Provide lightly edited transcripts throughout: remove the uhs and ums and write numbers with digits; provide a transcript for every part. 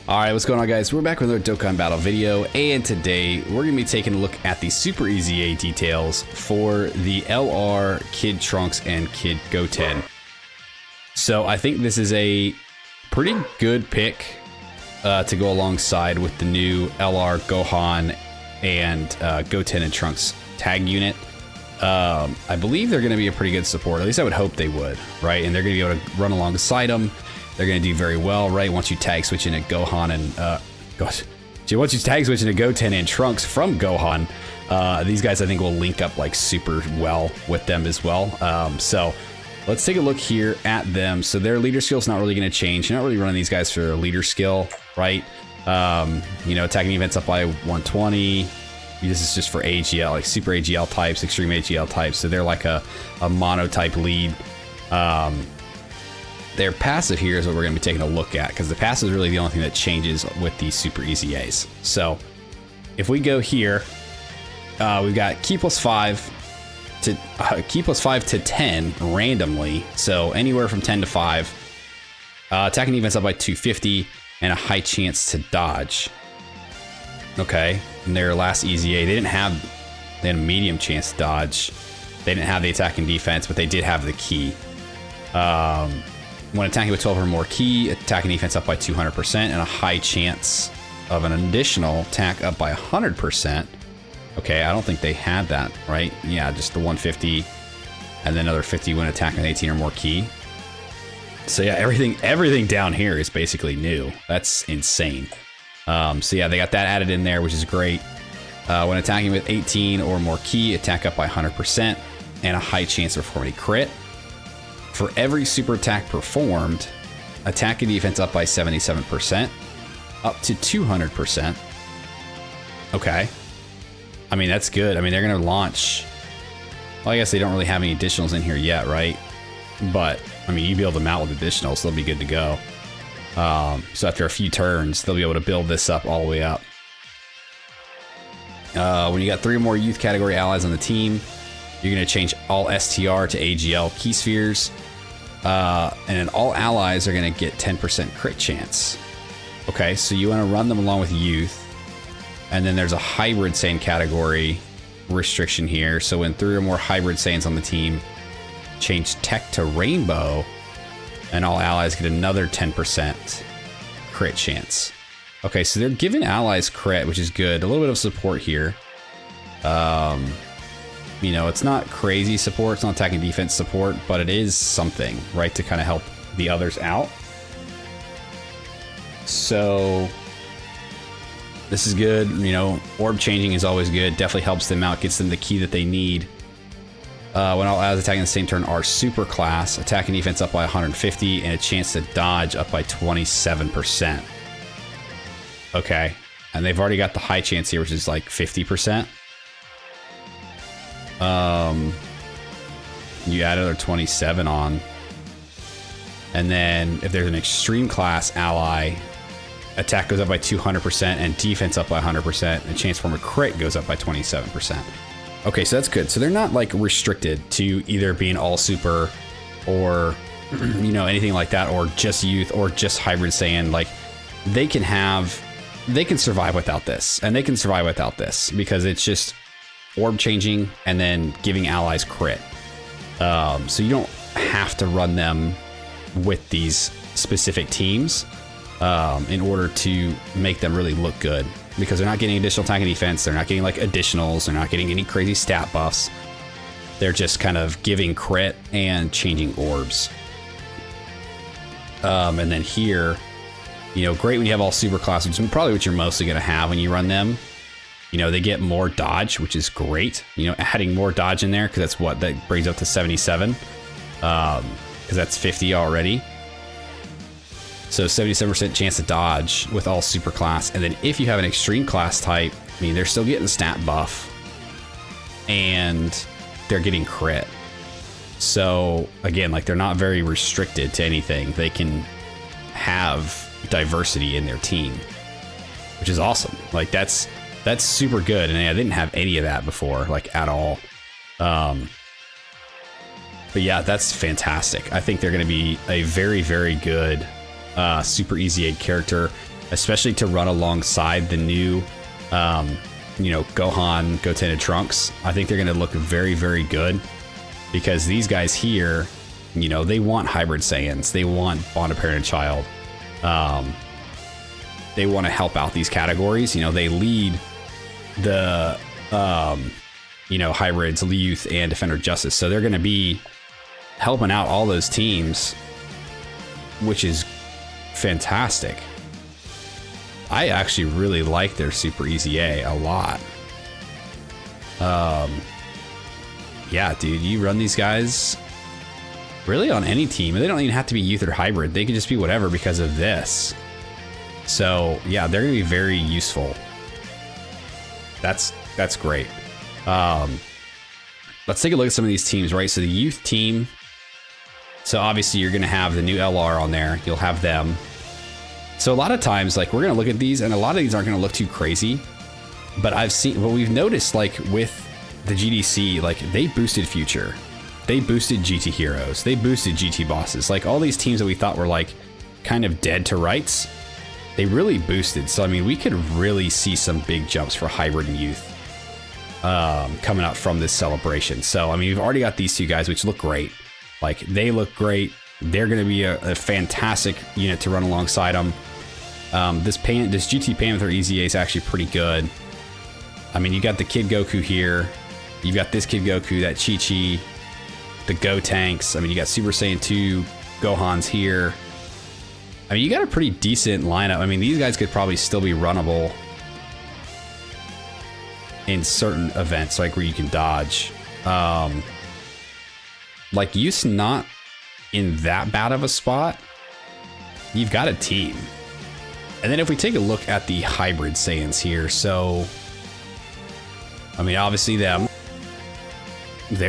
Alright, what's going on, guys? We're back with another Dokkan battle video, and today we're going to be taking a look at the Super Easy A details for the LR, Kid Trunks, and Kid Goten. So I think this is a pretty good pick to go alongside with the new LR, Gohan, and Goten and Trunks tag unit. I believe they're going to be a pretty good support, at least I would hope they would, right? And they're going to be able to run alongside them. They're going to do very well, right? Once you tag switch into Gohan and, once you tag switch into Goten and Trunks from Gohan, these guys I think will link up like super well with them as well. So let's take a look here at them. So their leader skill is not really going to change. You're not really running these guys for their leader skill, right? You know, attacking events up by 120. This is just for AGL, like super AGL types, extreme AGL types. So they're like a mono type lead. Their passive here is what we're going to be taking a look at, because the passive is really the only thing that changes with these Super Easy A's. So if we go here, we've got key plus 5 to 10 randomly. So anywhere from 10 to 5. Attacking defense up by 250 and a high chance to dodge. Okay, in their last Easy A, they had a medium chance to dodge. They didn't have the attacking defense, but they did have the key. When attacking with 12 or more key, attacking defense up by 200% and a high chance of an additional attack up by 100%. Okay, I don't think they had that, right? Yeah, just the 150 and then another 50 when attacking 18 or more key. So yeah, everything down here is basically new. That's insane. So yeah, they got that added in there, which is great. When attacking with 18 or more key, attack up by 100% and a high chance of performing a crit. For every super attack performed, attack and defense up by 77%, up to 200%. Okay. I mean, that's good. I mean, they're going to launch. Well, I guess they don't really have any additionals in here yet, right? But, I mean, you build them out with additionals, they'll be good to go. So after a few turns, they'll be able to build this up all the way up. When you got 3 or more youth category allies on the team, you're going to change all STR to AGL key spheres. And then all allies are going to get 10% crit chance. Okay, so you want to run them along with youth. And then there's a hybrid Saiyan category restriction here. So when 3 or more hybrid Saiyans on the team, change tech to rainbow, and all allies get another 10% crit chance. Okay, so they're giving allies crit, which is good. A little bit of support here. You know, it's not crazy support, it's not attacking defense support, but it is something, right, to kind of help the others out. So this is good. You know, orb changing is always good, definitely helps them out, gets them the key that they need. When all allies attacking the same turn are super class, attacking defense up by 150 and a chance to dodge up by 27%. Okay, and they've already got the high chance here, which is like 50%. You add another 27 on, and then if there's an extreme class ally, attack goes up by 200% and defense up by 100%, and chance for a crit goes up by 27%. Okay, so that's good. So they're not like restricted to either being all super or you know, anything like that, or just youth or just hybrid Saiyan. Like they can survive without this, and they can survive without this because it's just orb changing and then giving allies crit. So you don't have to run them with these specific teams in order to make them really look good, because they're not getting additional attack and defense, they're not getting like additionals, they're not getting any crazy stat buffs. They're just kind of giving crit and changing orbs. And then here, you know, great when you have all super class, which is probably what you're mostly going to have when you run them. You know, they get more dodge, which is great. You know, adding more dodge in there, because that's what that brings up to 77. Because that's 50 already. So 77% chance to dodge with all super class. And then if you have an extreme class type, I mean, they're still getting the stat buff. And they're getting crit. So again, like they're not very restricted to anything. They can have diversity in their team, which is awesome. Like that's super good, and I didn't have any of that before, like at all. But yeah, that's fantastic. I think they're going to be a very, very good Super Easy 8 character. especially to run alongside the new, you know, Gohan, Goten, and Trunks. I think they're going to look very, very good because these guys here, you know, they want hybrid Saiyans. They want bond of parent and child. They want to help out these categories. You know, they lead the, you know, hybrids, youth, and defender of justice. So they're going to be helping out all those teams, which is fantastic. I actually really like their Super Easy A lot. Yeah, dude, you run these guys really on any team, and they don't even have to be youth or hybrid. They could just be whatever because of this. So yeah, they're gonna be very useful. That's great. Let's take a look at some of these teams, right? So the youth team. So obviously you're gonna have the new LR on there. You'll have them. So a lot of times, like, we're gonna look at these, and a lot of these aren't gonna look too crazy. But we've noticed, like, with the GDC, like, they boosted Future, they boosted GT Heroes, they boosted GT Bosses. Like, all these teams that we thought were like kind of dead to rights, they really boosted. So I mean, we could really see some big jumps for hybrid and youth coming out from this celebration. So I mean, we've already got these two guys, which look great. Like, they look great. They're going to be a fantastic unit to run alongside them. This GT Panther Easy A is actually pretty good. I mean, you got the Kid Goku here. You've got this Kid Goku, that Chi-Chi, the Go-Tanks. I mean, you got Super Saiyan 2 Gohans here. I mean, you got a pretty decent lineup. I mean, these guys could probably still be runnable in certain events, like where you can dodge. Like, youth's not in that bad of a spot. You've got a team. And then if we take a look at the hybrid Saiyans here, so I mean, obviously they're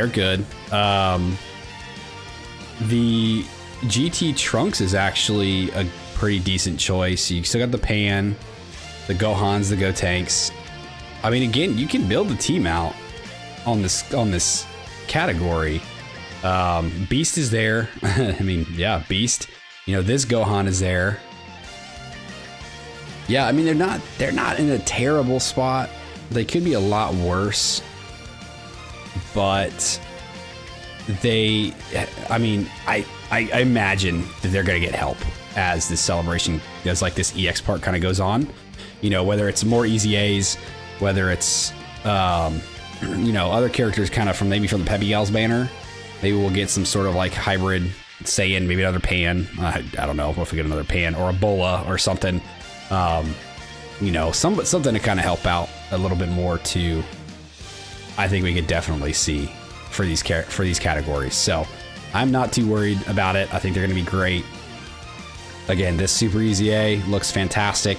good. The GT Trunks is actually a pretty decent choice. You still got the Pan, the Gohans, the Go-Tanks. I mean, again, you can build the team out on this category. Beast is there. I mean, yeah, Beast. You know, this Gohan is there. Yeah, I mean, they're not in a terrible spot. They could be a lot worse, but I mean, I imagine that they're gonna get help as this celebration, as like this EX part kind of goes on. You know, whether it's more Easy A's, whether it's you know, other characters kind of from maybe from the Peppy Gals banner. Maybe we'll get some sort of like hybrid Saiyan, maybe another Pan. I don't know if we get another Pan or a Bola or something. You know, something to kind of help out a little bit more too. I think we could definitely see for these categories. So I'm not too worried about it. I think they're going to be great. Again, this Super Easy A looks fantastic.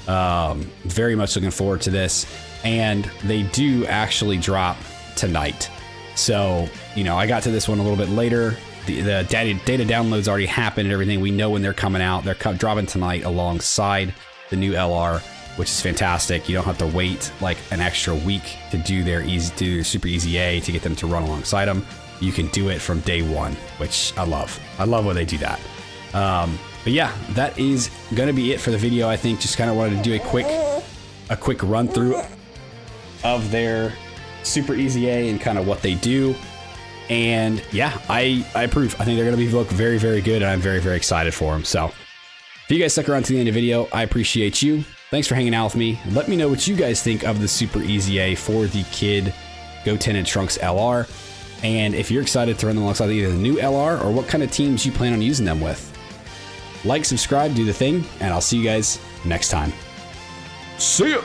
Very much looking forward to this. And they do actually drop tonight. So, you know, I got to this one a little bit later. The data downloads already happened and everything. We know when they're coming out. They're dropping tonight alongside the new LR, which is fantastic. You don't have to wait like an extra week to do their Super Easy A to get them to run alongside them. You can do it from day one, which I love. I love when they do that. But yeah, that is gonna be it for the video. I think just kind of wanted to do a quick run through of their Super Easy A and kind of what they do. And yeah, I approve. I think they're going to look very, very good, and I'm very, very excited for them. So if you guys stuck around to the end of the video, I appreciate you. Thanks for hanging out with me. Let me know what you guys think of the Super Easy A for the Kid, Goten, and Trunks LR. And if you're excited to run them alongside either the new LR or what kind of teams you plan on using them with. Like, subscribe, do the thing, and I'll see you guys next time. See ya!